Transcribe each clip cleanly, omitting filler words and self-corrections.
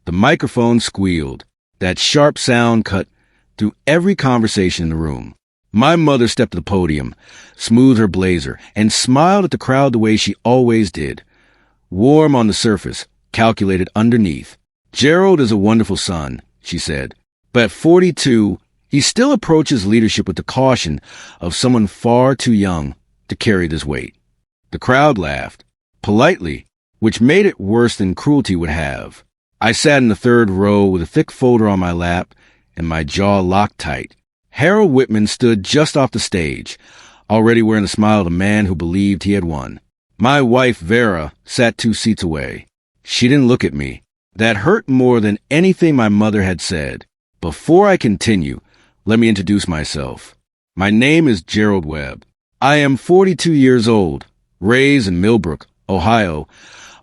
The microphone squealed. That sharp sound cut through every conversation in the room. My mother stepped to the podium, smoothed her blazer, and smiled at the crowd the way she always did. Warm on the surface, calculated underneath. Gerald is a wonderful son, she said. But at 42, he still approaches leadership with the caution of someone far too young to carry this weight. The crowd laughed, politely, which made it worse than cruelty would have. I sat in the third row with a thick folder on my lap and my jaw locked tight. Harold Whitman stood just off the stage, already wearing the smile of a man who believed he had won. My wife, Vera, sat 2 seats away. She didn't look at me. That hurt more than anything my mother had said. Before I continue, let me introduce myself. My name is Gerald Webb. I am 42 years old, raised in Millbrook, Ohio,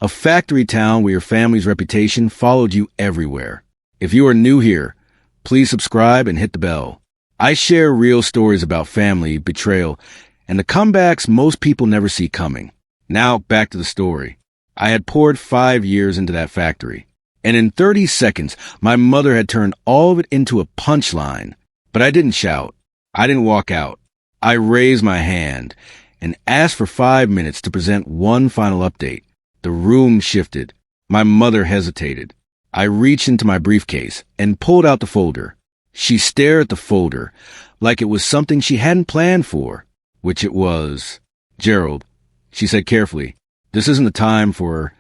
a factory town where your family's reputation followed you everywhere. If you are new here, please subscribe and hit the bell. I share real stories about family, betrayal, and the comebacks most people never see coming. Now, back to the story. I had poured 5 years into that factory, and in 30 seconds, my mother had turned all of it into a punchline. But I didn't shout. I didn't walk out. I raised my hand and asked for 5 minutes to present one final update. The room shifted. My mother hesitated. I reached into my briefcase and pulled out the folder. She stared at the folder like it was something she hadn't planned for, which it was. Gerald, she said carefully, this isn't the time for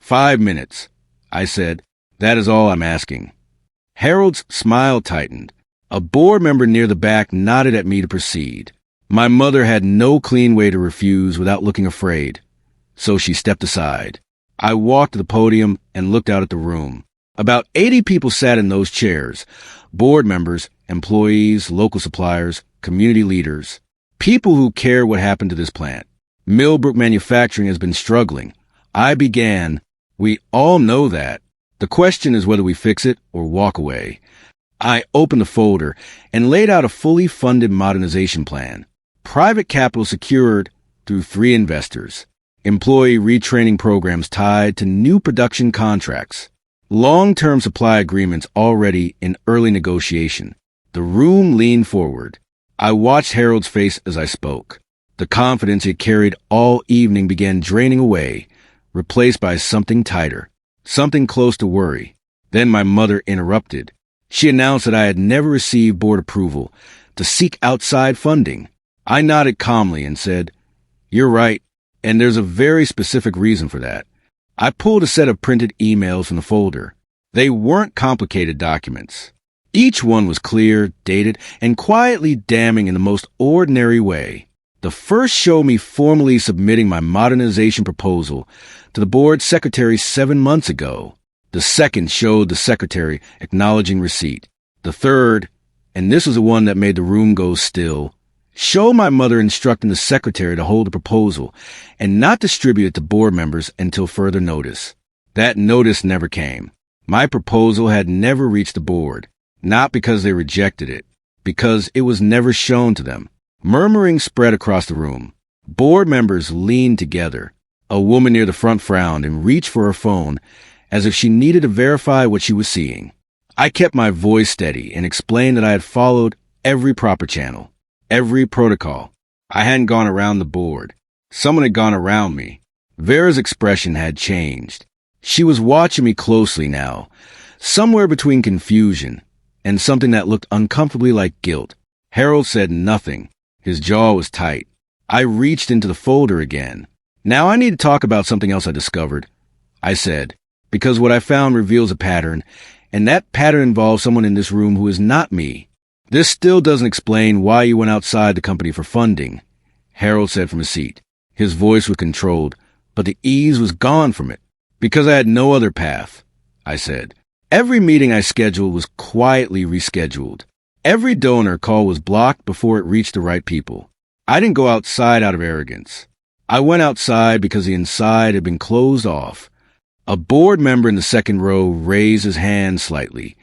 5 minutes. I said, that is all I'm asking. Harold's smile tightened. A board member near the back nodded at me to proceed. My mother had no clean way to refuse without looking afraid, so she stepped aside. I walked to the podium and looked out at the room. About 80 people sat in those chairs, board members, employees, local suppliers, community leaders, people who care what happened to this plant. Millbrook manufacturing has been struggling. I began, we all know that. The question is whether we fix it or walk away. I opened the folder and laid out a fully funded modernization plan. Private capital secured through 3 investors. Employee retraining programs tied to new production contracts. Long-term supply agreements already in early negotiation. The room leaned forward. I watched Harold's face as I spoke. The confidence he had carried all evening began draining away, replaced by something tighter, something close to worry. Then my mother interrupted. She announced that I had never received board approval to seek outside funding. I nodded calmly and said, "You're right, and there's a very specific reason for that." I pulled a set of printed emails from the folder. They weren't complicated documents. Each one was clear, dated, and quietly damning in the most ordinary way. The first showed me formally submitting my modernization proposal to the board secretary 7 months ago. The second showed the secretary acknowledging receipt. The third, and this was the one that made the room go still, showed my mother instructing the secretary to hold the proposal and not distribute it to board members until further notice. That notice never came. My proposal had never reached the board, not because they rejected it, because it was never shown to them. Murmuring spread across the room. Board members leaned together. A woman near the front frowned and reached for her phone as if she needed to verify what she was seeing. I kept my voice steady and explained that I had followed every proper channel, every protocol. I hadn't gone around the board. Someone had gone around me. Vera's expression had changed. She was watching me closely now, somewhere between confusion and something that looked uncomfortably like guilt. Harold said nothing. His jaw was tight. I reached into the folder again. "Now I need to talk about something else I discovered," I said, "because what I found reveals a pattern, and that pattern involves someone in this room who is not me. This still doesn't explain why you went outside the company for funding," Harold said from his seat. His voice was controlled, but the ease was gone from it. "Because I had no other path," I said. Every meeting I scheduled was quietly rescheduled. Every donor call was blocked before it reached the right people. I didn't go outside out of arrogance. I went outside because the inside had been closed off. A board member in the second row raised his hand slightly,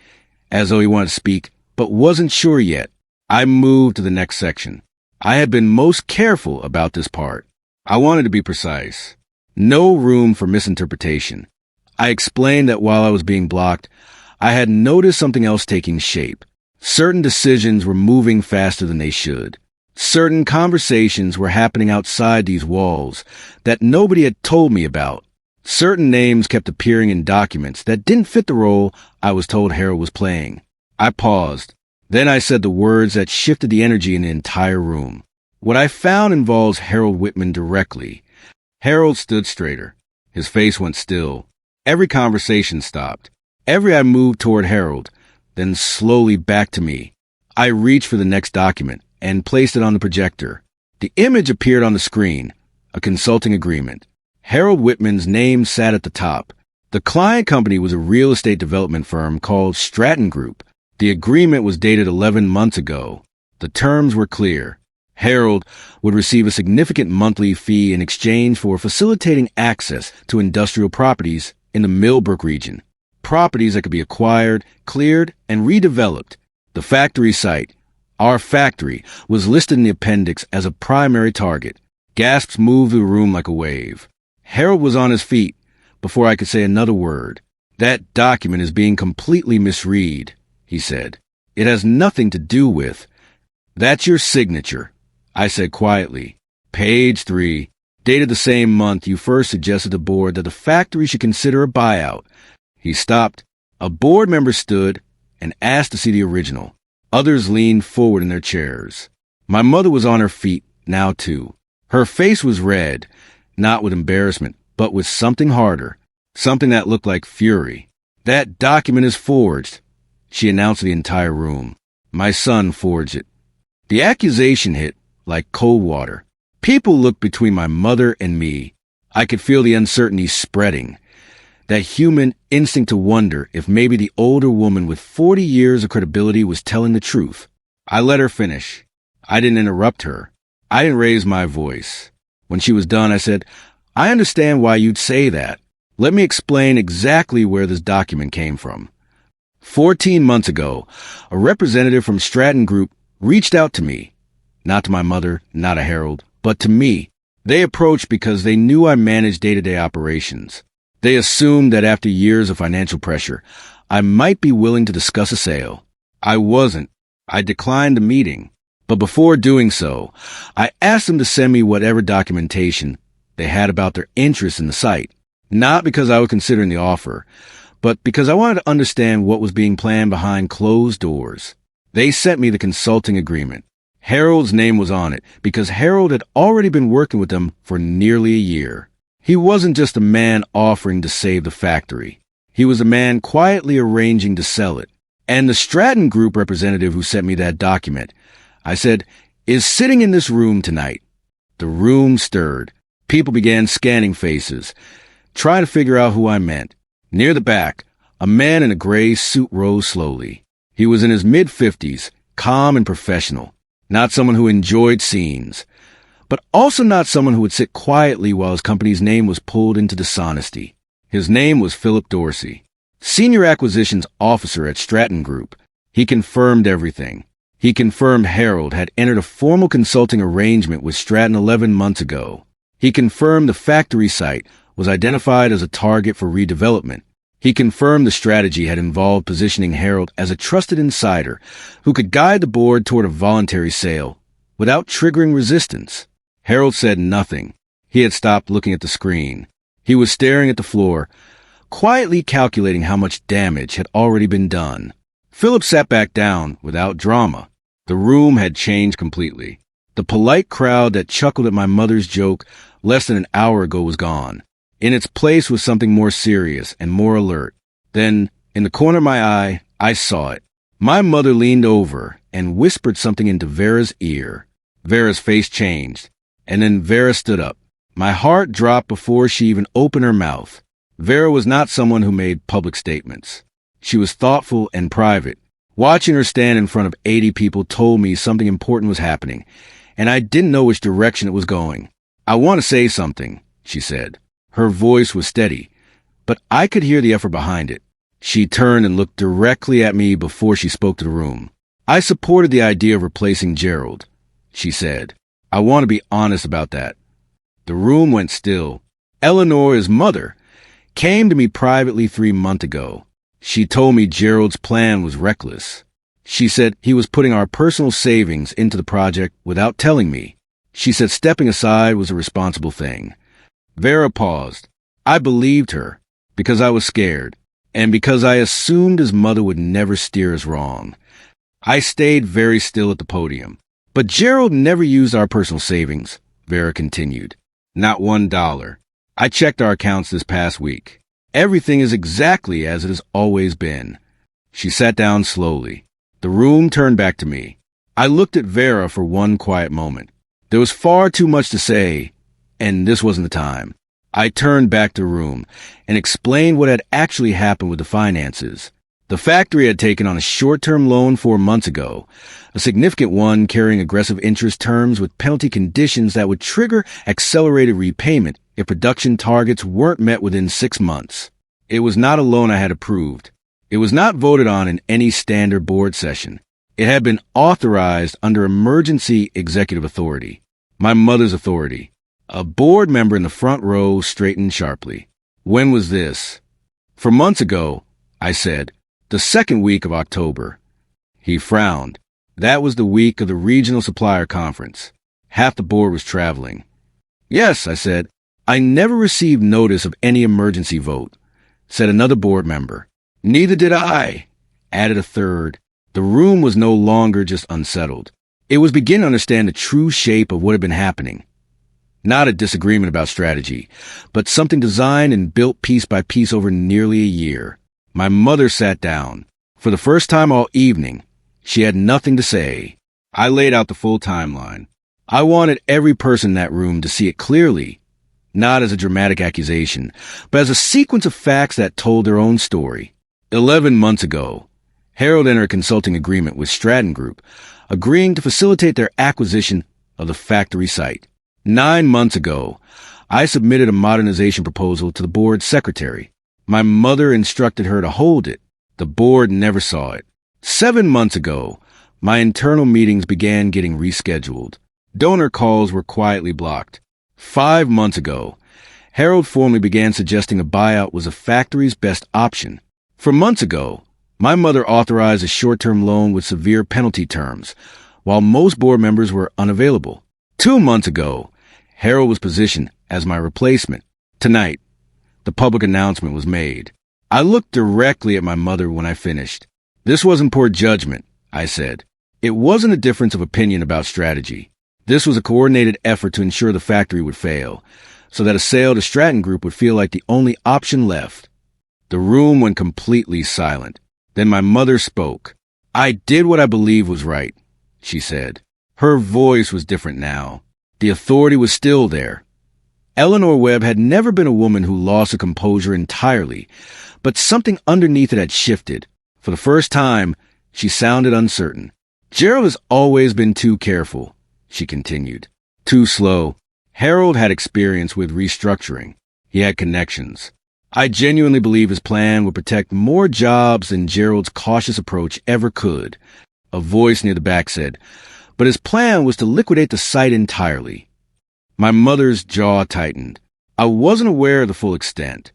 as though he wanted to speak, but wasn't sure yet. I moved to the next section. I had been most careful about this part. I wanted to be precise. No room for misinterpretation. I explained that while I was being blocked, I had noticed something else taking shape. Certain decisions were moving faster than they should. Certain conversations were happening outside these walls that nobody had told me about. Certain names kept appearing in documents that didn't fit the role I was told Harold was playing. I paused. Then I said the words that shifted the energy in the entire room. What I found involves Harold Whitman directly. Harold stood straighter. His face went still. Every conversation stopped. Every eye moved toward Harold, then slowly back to me. I reached for the next document and placed it on the projector. The image appeared on the screen, a consulting agreement. Harold Whitman's name sat at the top. The client company was a real estate development firm called Stratton Group. The agreement was dated 11 months ago. The terms were clear. Harold would receive a significant monthly fee in exchange for facilitating access to industrial properties in the Millbrook region. Properties that could be acquired, cleared, and redeveloped. The factory site, our factory, was listed in the appendix as a primary target. Gasps moved through the room like a wave. Harold was on his feet before I could say another word. That document is being completely misread, he said. It has nothing to do with. That's your signature, I said quietly. Page 3, dated the same month you first suggested to the board that the factory should consider a buyout. He stopped. A board member stood and asked to see the original. Others leaned forward in their chairs. My mother was on her feet now too. Her face was red, not with embarrassment, but with something harder, something that looked like fury. That document is forged, she announced to the entire room. My son forged it. The accusation hit like cold water. People looked between my mother and me. I could feel the uncertainty spreading, that human instinct to wonder if maybe the older woman with 40 years of credibility was telling the truth. I let her finish. I didn't interrupt her. I didn't raise my voice. When she was done, I said, I understand why you'd say that. Let me explain exactly where this document came from. 14 months ago, a representative from Stratton Group reached out to me. Not to my mother, not to Harold, but to me. They approached because they knew I managed day-to-day operations. They assumed that after years of financial pressure, I might be willing to discuss a sale. I wasn't. I declined the meeting. But before doing so, I asked them to send me whatever documentation they had about their interest in the site. Not because I was considering the offer, but because I wanted to understand what was being planned behind closed doors. They sent me the consulting agreement. Harold's name was on it because Harold had already been working with them for nearly a year. He wasn't just a man offering to save the factory. He was a man quietly arranging to sell it. And the Stratton Group representative who sent me that document, I said, is sitting in this room tonight. The room stirred. People began scanning faces, trying to figure out who I meant. Near the back, a man in a gray suit rose slowly. He was in his mid-50s, calm and professional. Not someone who enjoyed scenes, but also not someone who would sit quietly while his company's name was pulled into dishonesty. His name was Philip Dorsey, Senior Acquisitions Officer at Stratton Group. He confirmed everything. He confirmed Harold had entered a formal consulting arrangement with Stratton 11 months ago. He confirmed the factory site was identified as a target for redevelopment. He confirmed the strategy had involved positioning Harold as a trusted insider who could guide the board toward a voluntary sale without triggering resistance. Harold said nothing. He had stopped looking at the screen. He was staring at the floor, quietly calculating how much damage had already been done. Philip sat back down without drama. The room had changed completely. The polite crowd that chuckled at my mother's joke less than an hour ago was gone. In its place was something more serious and more alert. Then, in the corner of my eye, I saw it. My mother leaned over and whispered something into Vera's ear. Vera's face changed, and then Vera stood up. My heart dropped before she even opened her mouth. Vera was not someone who made public statements. She was thoughtful and private. Watching her stand in front of 80 people told me something important was happening, and I didn't know which direction it was going. I want to say something, she said. Her voice was steady, but I could hear the effort behind it. She turned and looked directly at me before she spoke to the room. I supported the idea of replacing Gerald, she said. I want to be honest about that. The room went still. Eleanor, his mother, came to me privately 3 months ago. She told me Gerald's plan was reckless. She said he was putting our personal savings into the project without telling me. She said stepping aside was a responsible thing. Vera paused. I believed her because I was scared and because I assumed his mother would never steer us wrong. I stayed very still at the podium. But Gerald never used our personal savings, Vera continued. Not $1. I checked our accounts this past week. Everything is exactly as it has always been. She sat down slowly. The room turned back to me. I looked at Vera for one quiet moment. There was far too much to say, and this wasn't the time. I turned back to the room and explained what had actually happened with the finances. The factory had taken on a short-term loan 4 months ago, a significant one carrying aggressive interest terms with penalty conditions that would trigger accelerated repayment if production targets weren't met within 6 months. It was not a loan I had approved. It was not voted on in any standard board session. It had been authorized under emergency executive authority, my mother's authority. A board member in the front row straightened sharply. When was this? 4 months ago, I said. The second week of October. He frowned. That was the week of the regional supplier conference. Half the board was traveling. Yes, I said. I never received notice of any emergency vote, said another board member. Neither did I, added a third. The room was no longer just unsettled. It was beginning to understand the true shape of what had been happening. Not a disagreement about strategy, but something designed and built piece by piece over nearly a year. My mother sat down. For the first time all evening, she had nothing to say. I laid out the full timeline. I wanted every person in that room to see it clearly, not as a dramatic accusation, but as a sequence of facts that told their own story. 11 months ago, Harold entered a consulting agreement with Stratton Group, agreeing to facilitate their acquisition of the factory site. 9 months ago, I submitted a modernization proposal to the board secretary. My mother instructed her to hold it. The board never saw it. 7 months ago, my internal meetings began getting rescheduled. Donor calls were quietly blocked. 5 months ago, Harold formally began suggesting a buyout was the factory's best option. 4 months ago, my mother authorized a short-term loan with severe penalty terms, while most board members were unavailable. 2 months ago, Harold was positioned as my replacement. Tonight, the public announcement was made. I looked directly at my mother when I finished. This wasn't poor judgment, I said. It wasn't a difference of opinion about strategy. This was a coordinated effort to ensure the factory would fail, so that a sale to Stratton Group would feel like the only option left. The room went completely silent. Then my mother spoke. I did what I believed was right, she said. Her voice was different now. The authority was still there. Eleanor Webb had never been a woman who lost her composure entirely, but something underneath it had shifted. For the first time, she sounded uncertain. Gerald has always been too careful, she continued. Too slow. Harold had experience with restructuring. He had connections. I genuinely believe his plan would protect more jobs than Gerald's cautious approach ever could. A voice near the back said, but his plan was to liquidate the site entirely. My mother's jaw tightened. I wasn't aware of the full extent.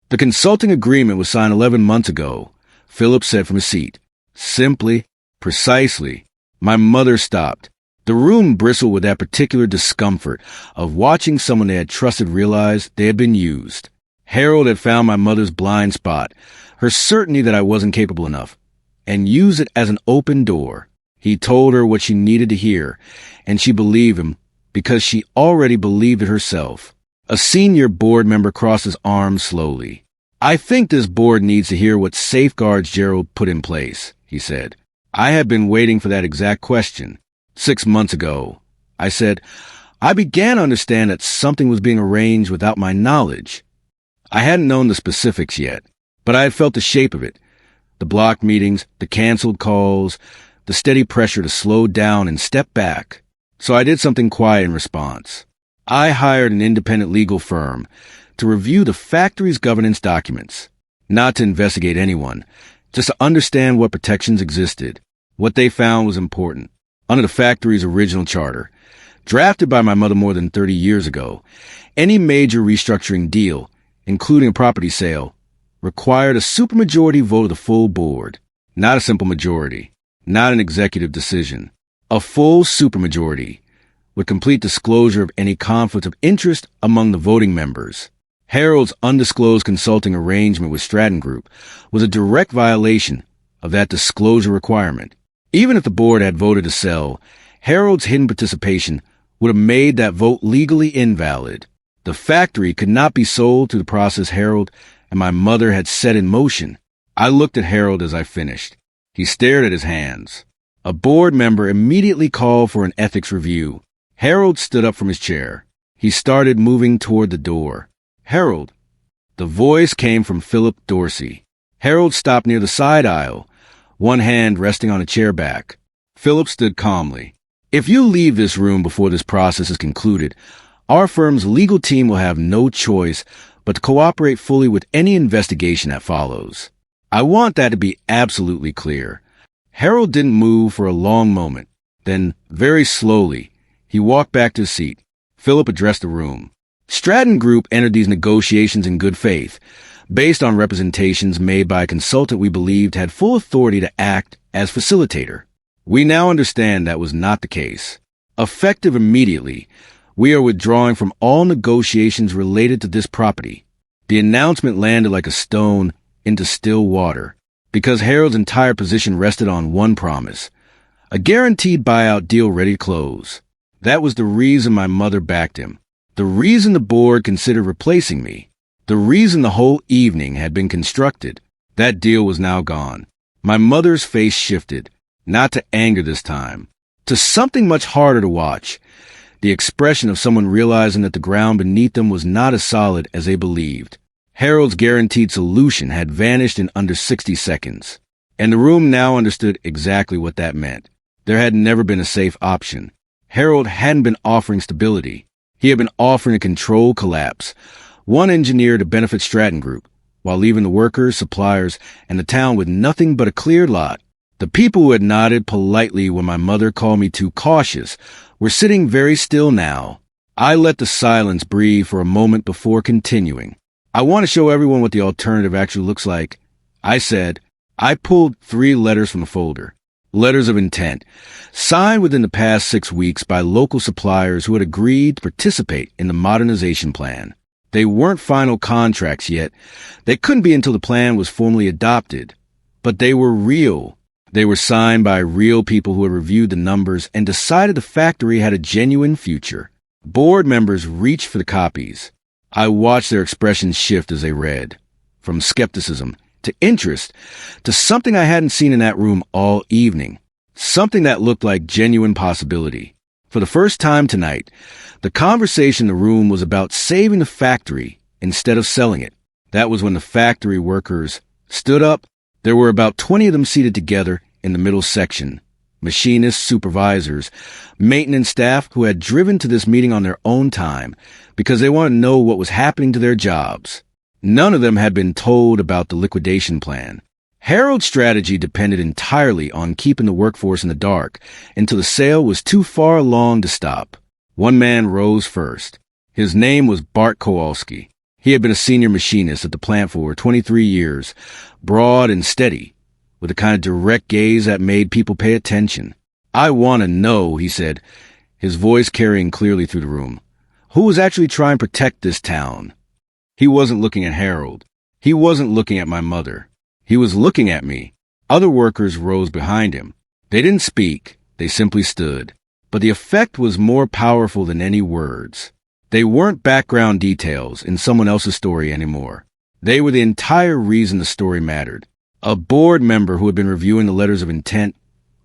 The consulting agreement was signed 11 months ago, Philip said from his seat. Simply, precisely. My mother stopped. The room bristled with that particular discomfort of watching someone they had trusted realize they had been used. Harold had found my mother's blind spot, her certainty that I wasn't capable enough, and used it as an open door. He told her what she needed to hear, and she believed him because she already believed it herself. A senior board member crossed his arms slowly. I think this board needs to hear what safeguards Gerald put in place, he said. I had been waiting for that exact question. 6 months ago, I said, I began to understand that something was being arranged without my knowledge. I hadn't known the specifics yet, but I had felt the shape of it. The blocked meetings, the canceled calls, the steady pressure to slow down and step back. So I did something quiet in response. I hired an independent legal firm to review the factory's governance documents, not to investigate anyone, just to understand what protections existed. What they found was important. Under the factory's original charter, drafted by my mother more than 30 years ago, any major restructuring deal, including a property sale, required a supermajority vote of the full board. Not a simple majority, not an executive decision. A full supermajority, with complete disclosure of any conflict of interest among the voting members. Harold's undisclosed consulting arrangement with Stratton Group was a direct violation of that disclosure requirement. Even if the board had voted to sell, Harold's hidden participation would have made that vote legally invalid. The factory could not be sold through the process Harold and my mother had set in motion. I looked at Harold as I finished. He stared at his hands. A board member immediately called for an ethics review. Harold stood up from his chair. He started moving toward the door. Harold. The voice came from Philip Dorsey. Harold stopped near the side aisle, one hand resting on a chair back. Philip stood calmly. If you leave this room before this process is concluded, our firm's legal team will have no choice but to cooperate fully with any investigation that follows. I want that to be absolutely clear. Harold didn't move for a long moment. Then, very slowly, he walked back to his seat. Philip addressed the room. Stratton Group entered these negotiations in good faith, based on representations made by a consultant we believed had full authority to act as facilitator. We now understand that was not the case. Effective immediately, we are withdrawing from all negotiations related to this property. The announcement landed like a stone into still water, because Harold's entire position rested on one promise: a guaranteed buyout deal ready to close. That was the reason my mother backed him. The reason the board considered replacing me. The reason the whole evening had been constructed. That deal was now gone. My mother's face shifted, not to anger this time, to something much harder to watch. The expression of someone realizing that the ground beneath them was not as solid as they believed. Harold's guaranteed solution had vanished in under 60 seconds, and the room now understood exactly what that meant. There had never been a safe option. Harold hadn't been offering stability. He had been offering a controlled collapse, one engineer to benefit Stratton Group, while leaving the workers, suppliers, and the town with nothing but a cleared lot. The people who had nodded politely when my mother called me too cautious were sitting very still now. I let the silence breathe for a moment before continuing. I want to show everyone what the alternative actually looks like. I said. I pulled 3 letters from the folder. Letters of intent, signed within the past 6 weeks by local suppliers who had agreed to participate in the modernization plan. They weren't final contracts yet. They couldn't be until the plan was formally adopted. But they were real. They were signed by real people who had reviewed the numbers and decided the factory had a genuine future. Board members reached for the copies. I watched their expressions shift as they read, from skepticism to interest, to something I hadn't seen in that room all evening, something that looked like genuine possibility. For the first time tonight, the conversation in the room was about saving the factory instead of selling it. That was when the factory workers stood up. There were about 20 of them seated together in the middle section, machinists, supervisors, maintenance staff who had driven to this meeting on their own time because they wanted to know what was happening to their jobs. None of them had been told about the liquidation plan. Harold's strategy depended entirely on keeping the workforce in the dark until the sale was too far along to stop. One man rose first. His name was Bart Kowalski. He had been a senior machinist at the plant for 23 years, broad and steady, with a kind of direct gaze that made people pay attention. I want to know, he said, his voice carrying clearly through the room, who was actually trying to protect this town. He wasn't looking at Harold. He wasn't looking at my mother. He was looking at me. Other workers rose behind him. They didn't speak. They simply stood. But the effect was more powerful than any words. They weren't background details in someone else's story anymore. They were the entire reason the story mattered. A board member who had been reviewing the letters of intent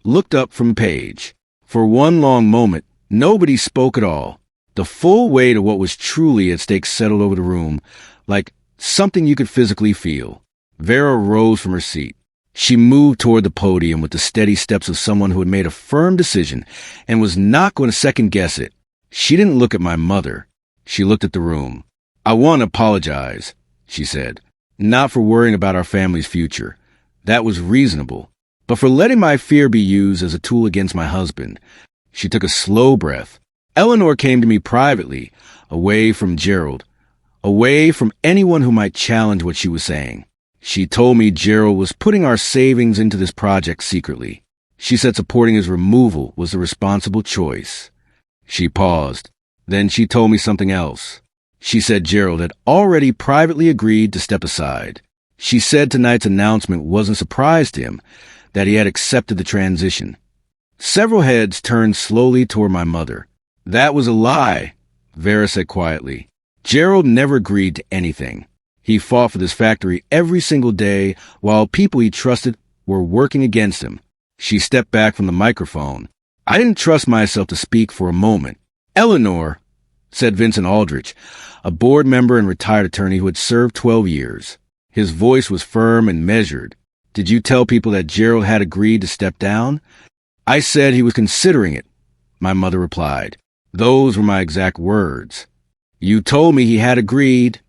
looked up from the page. For one long moment, nobody spoke at all. The full weight of what was truly at stake settled over the room, like something you could physically feel. Vera rose from her seat. She moved toward the podium with the steady steps of someone who had made a firm decision and was not going to second-guess it. She didn't look at my mother. She looked at the room. I want to apologize, she said, not for worrying about our family's future. That was reasonable. But for letting my fear be used as a tool against my husband. She took a slow breath. Eleanor came to me privately, away from Gerald, away from anyone who might challenge what she was saying. She told me Gerald was putting our savings into this project secretly. She said supporting his removal was the responsible choice. She paused. Then she told me something else. She said Gerald had already privately agreed to step aside. She said tonight's announcement wasn't a surprise to him, that he had accepted the transition. Several heads turned slowly toward my mother. That was a lie, Vera said quietly. Gerald never agreed to anything. He fought for this factory every single day while people he trusted were working against him. She stepped back from the microphone. I didn't trust myself to speak for a moment. Eleanor, said Vincent Aldrich, a board member and retired attorney who had served 12 years. His voice was firm and measured. Did you tell people that Gerald had agreed to step down? I said he was considering it, my mother replied. Those were my exact words. You told me he had agreed,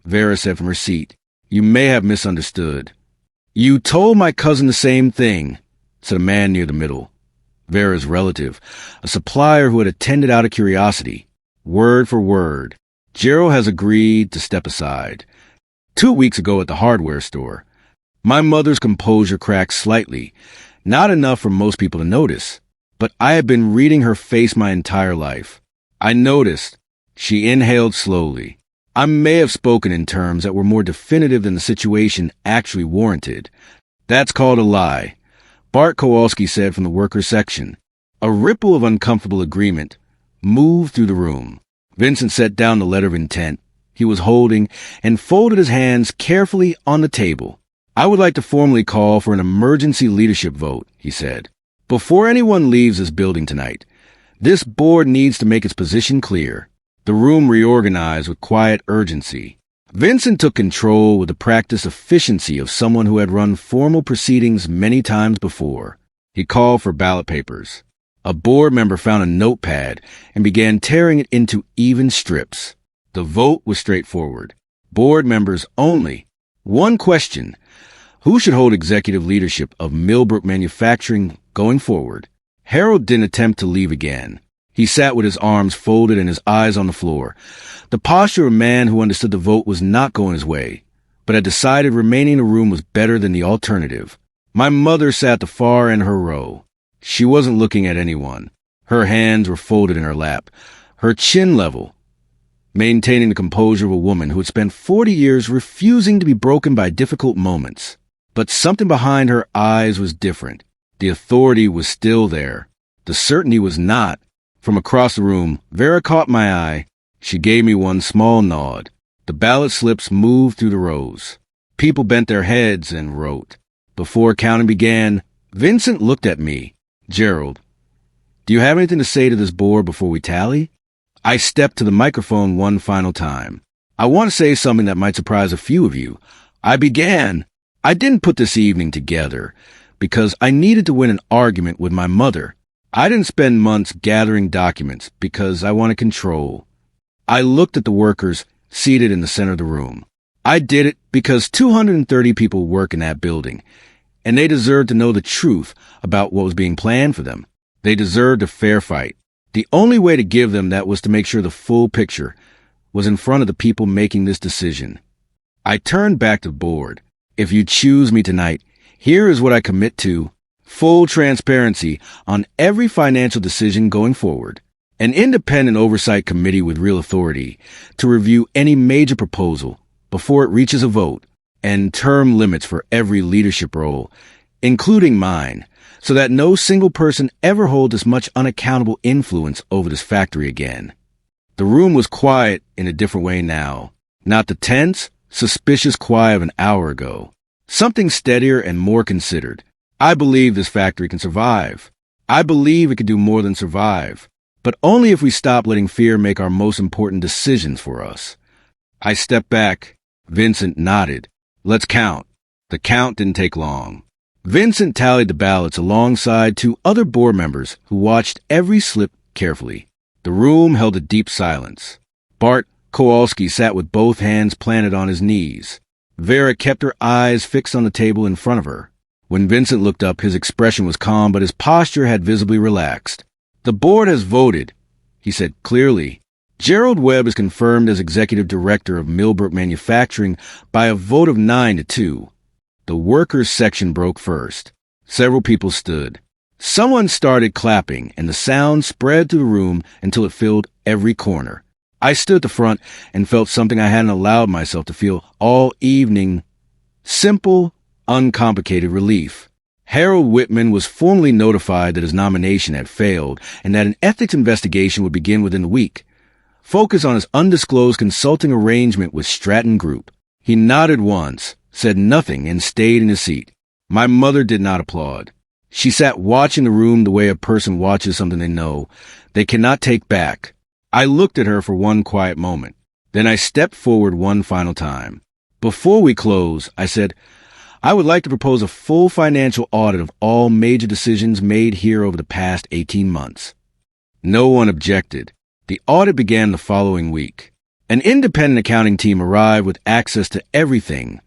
Vera said from her seat. You may have misunderstood. You told my cousin the same thing, said a man near the middle. Vera's relative, a supplier who had attended out of curiosity. Word for word. Gerald has agreed to step aside. 2 weeks ago at the hardware store. My mother's composure cracked slightly, not enough for most people to notice, but I had been reading her face my entire life. I noticed. She inhaled slowly. I may have spoken in terms that were more definitive than the situation actually warranted. That's called a lie, Bart Kowalski said from the workers' section. A ripple of uncomfortable agreement moved through the room. Vincent set down the letter of intent he was holding and folded his hands carefully on the table. I would like to formally call for an emergency leadership vote, he said. Before anyone leaves this building tonight, this board needs to make its position clear. The room reorganized with quiet urgency. Vincent took control with the practiced efficiency of someone who had run formal proceedings many times before. He called for ballot papers. A board member found a notepad and began tearing it into even strips. The vote was straightforward. Board members only. One question. Who should hold executive leadership of Millbrook Manufacturing going forward? Harold didn't attempt to leave again. He sat with his arms folded and his eyes on the floor. The posture of a man who understood the vote was not going his way, but had decided remaining in the room was better than the alternative. My mother sat at the far end of her row. She wasn't looking at anyone. Her hands were folded in her lap, her chin level, maintaining the composure of a woman who had spent 40 years refusing to be broken by difficult moments. But something behind her eyes was different. The authority was still there. The certainty was not. From across the room, Vera caught my eye. She gave me one small nod. The ballot slips moved through the rows. People bent their heads and wrote. Before counting began, Vincent looked at me. Gerald, do you have anything to say to this board before we tally? I stepped to the microphone one final time. I want to say something that might surprise a few of you. I began. I didn't put this evening together because I needed to win an argument with my mother. I didn't spend months gathering documents because I wanted control. I looked at the workers seated in the center of the room. I did it because 230 people work in that building, and they deserved to know the truth about what was being planned for them. They deserved a fair fight. The only way to give them that was to make sure the full picture was in front of the people making this decision. I turned back to the board. If you choose me tonight, here is what I commit to. Full transparency on every financial decision going forward. An independent oversight committee with real authority to review any major proposal before it reaches a vote, and term limits for every leadership role, including mine, so that no single person ever holds as much unaccountable influence over this factory again. The room was quiet in a different way now. Not the tense, suspicious quiet of an hour ago. Something steadier and more considered. I believe this factory can survive. I believe it can do more than survive, but only if we stop letting fear make our most important decisions for us. I stepped back. Vincent nodded. Let's count. The count didn't take long. Vincent tallied the ballots alongside two other board members who watched every slip carefully. The room held a deep silence. Bart Kowalski sat with both hands planted on his knees. Vera kept her eyes fixed on the table in front of her. When Vincent looked up, his expression was calm, but his posture had visibly relaxed. The board has voted, he said clearly. Gerald Webb is confirmed as executive director of Millbrook Manufacturing by a vote of 9-2. The workers' section broke first. Several people stood. Someone started clapping, and the sound spread through the room until it filled every corner. I stood at the front and felt something I hadn't allowed myself to feel all evening. Simple, uncomplicated relief. Harold Whitman was formally notified that his nomination had failed and that an ethics investigation would begin within the week. Focus on his undisclosed consulting arrangement with Stratton Group. He nodded once, said nothing, and stayed in his seat. My mother did not applaud. She sat watching the room the way a person watches something they know they cannot take back. I looked at her for one quiet moment. Then I stepped forward one final time. Before we close, I said, I would like to propose a full financial audit of all major decisions made here over the past 18 months. No one objected. The audit began the following week. An independent accounting team arrived with access to everything: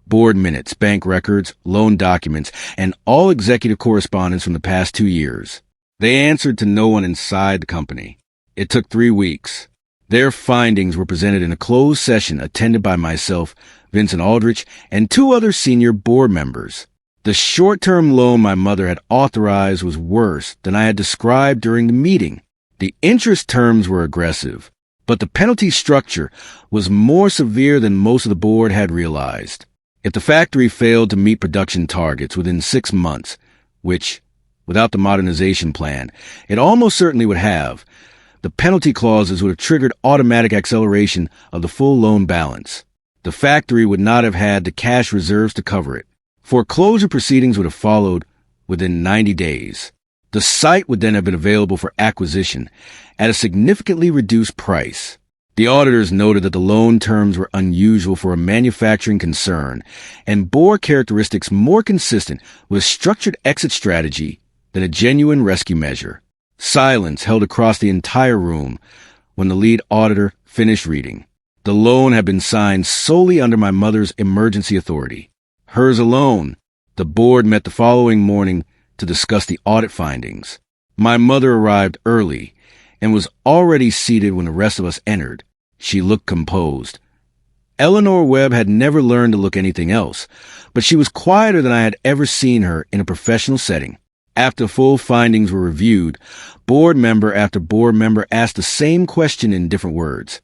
board minutes, bank records, loan documents, and all executive correspondence from the past 2 years. They answered to no one inside the company. It took 3 weeks. Their findings were presented in a closed session attended by myself, Vincent Aldrich, and 2 other senior board members. The short-term loan my mother had authorized was worse than I had described during the meeting. The interest terms were aggressive, but the penalty structure was more severe than most of the board had realized. If the factory failed to meet production targets within 6 months, which, without the modernization plan, it almost certainly would have, the penalty clauses would have triggered automatic acceleration of the full loan balance. The factory would not have had the cash reserves to cover it. Foreclosure proceedings would have followed within 90 days. The site would then have been available for acquisition at a significantly reduced price. The auditors noted that the loan terms were unusual for a manufacturing concern and bore characteristics more consistent with a structured exit strategy than a genuine rescue measure. Silence held across the entire room when the lead auditor finished reading. The loan had been signed solely under my mother's emergency authority. Hers alone. The board met the following morning to discuss the audit findings. My mother arrived early and was already seated when the rest of us entered. She looked composed. Eleanor Webb had never learned to look anything else, but she was quieter than I had ever seen her in a professional setting. After full findings were reviewed, board member after board member asked the same question in different words.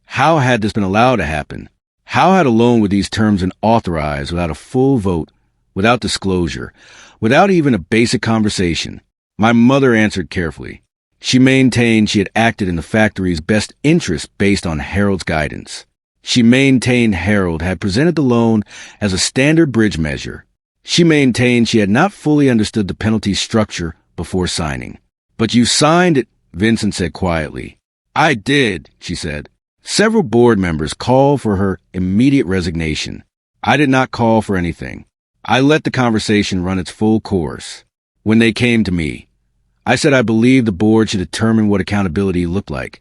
How had this been allowed to happen? How had a loan with these terms been authorized without a full vote, without disclosure, without even a basic conversation? My mother answered carefully. She maintained she had acted in the factory's best interest based on Harold's guidance. She maintained Harold had presented the loan as a standard bridge measure. She maintained she had not fully understood the penalty structure before signing. But you signed it, Vincent said quietly. I did, she said. Several board members called for her immediate resignation. I did not call for anything. I let the conversation run its full course. When they came to me, I said I believed the board should determine what accountability looked like,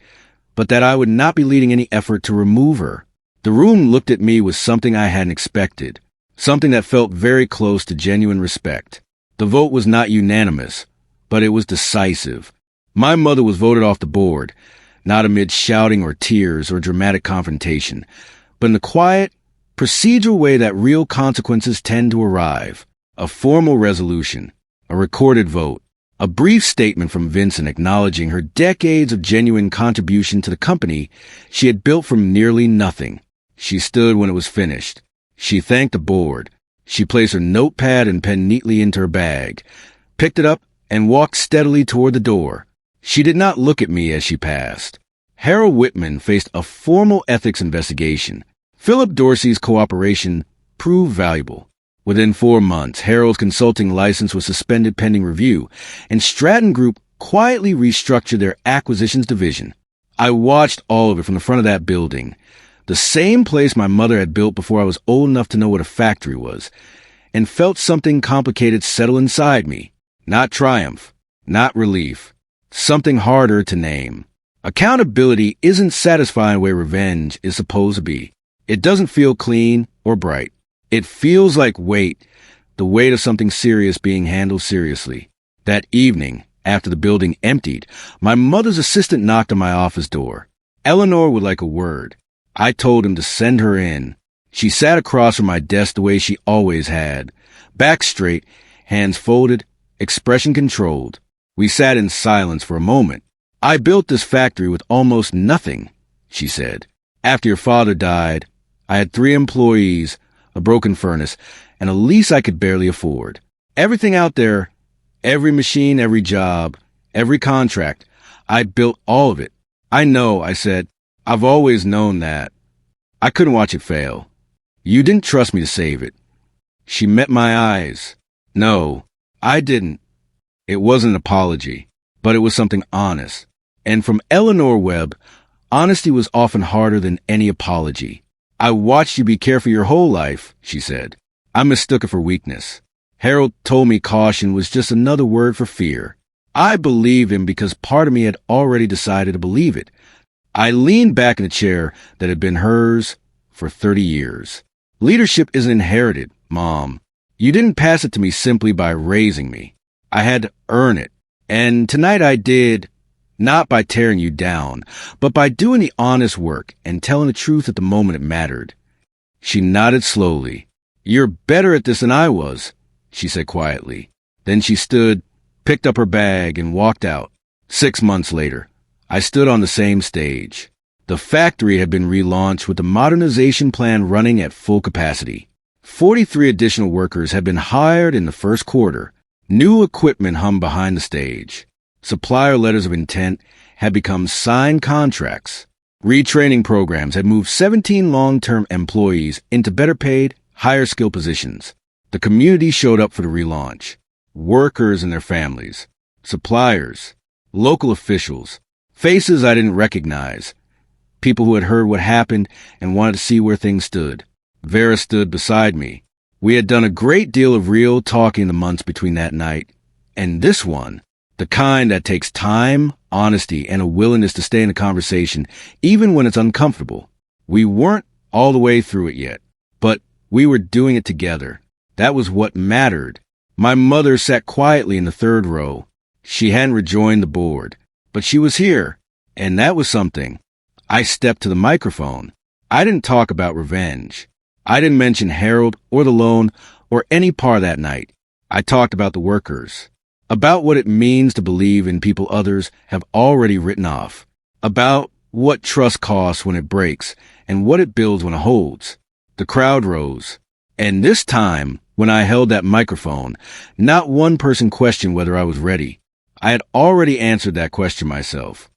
but that I would not be leading any effort to remove her. The room looked at me with something I hadn't expected, something that felt very close to genuine respect. The vote was not unanimous, but it was decisive. My mother was voted off the board, not amid shouting or tears or dramatic confrontation, but in the quiet, procedural way that real consequences tend to arrive. A formal resolution, a recorded vote, a brief statement from Vincent acknowledging her decades of genuine contribution to the company she had built from nearly nothing. She stood when it was finished. She thanked the board. She placed her notepad and pen neatly into her bag, picked it up, and walked steadily toward the door. She did not look at me as she passed. Harold Whitman faced a formal ethics investigation. Philip Dorsey's cooperation proved valuable. Within 4 months, Harold's consulting license was suspended pending review, and Stratton Group quietly restructured their acquisitions division. I watched all of it from the front of that building, the same place my mother had built before I was old enough to know what a factory was, and felt something complicated settle inside me. Not triumph, not relief, something harder to name. Accountability isn't satisfying the way revenge is supposed to be. It doesn't feel clean or bright. It feels like weight, the weight of something serious being handled seriously. That evening, after the building emptied, my mother's assistant knocked on my office door. Eleanor would like a word. I told him to send her in. She sat across from my desk the way she always had. Back straight, hands folded, expression controlled. We sat in silence for a moment. I built this factory with almost nothing, she said. After your father died, I had 3 employees, a broken furnace, and a lease I could barely afford. Everything out there, every machine, every job, every contract, I built all of it. I know, I said. I've always known that. I couldn't watch it fail. You didn't trust me to save it. She met my eyes. No, I didn't. It wasn't an apology, but it was something honest. And from Eleanor Webb, honesty was often harder than any apology. I watched you be careful your whole life, she said. I mistook it for weakness. Harold told me caution was just another word for fear. I believed him because part of me had already decided to believe it. I leaned back in a chair that had been hers for 30 years. Leadership isn't inherited, Mom. You didn't pass it to me simply by raising me. I had to earn it. And tonight I did, not by tearing you down, but by doing the honest work and telling the truth at the moment it mattered. She nodded slowly. You're better at this than I was, she said quietly. Then she stood, picked up her bag, and walked out. 6 months later, I stood on the same stage. The factory had been relaunched with the modernization plan running at full capacity. 43 additional workers had been hired in the first quarter. New equipment hummed behind the stage. Supplier letters of intent had become signed contracts. Retraining programs had moved 17 long-term employees into better paid, higher skill positions. The community showed up for the relaunch. Workers and their families, suppliers, local officials, faces I didn't recognize, people who had heard what happened and wanted to see where things stood. Vera stood beside me. We had done a great deal of real talking the months between that night and this one, the kind that takes time, honesty, and a willingness to stay in a conversation even when it's uncomfortable. We weren't all the way through it yet, but we were doing it together. That was what mattered. My mother sat quietly in the 3rd row. She hadn't rejoined the board, but she was here, and that was something. I stepped to the microphone. I didn't talk about revenge. I didn't mention Harold or the loan or any part of that night. I talked about the workers, about what it means to believe in people others have already written off, about what trust costs when it breaks and what it builds when it holds. The crowd rose, and this time, when I held that microphone, not one person questioned whether I was ready. I had already answered that question myself.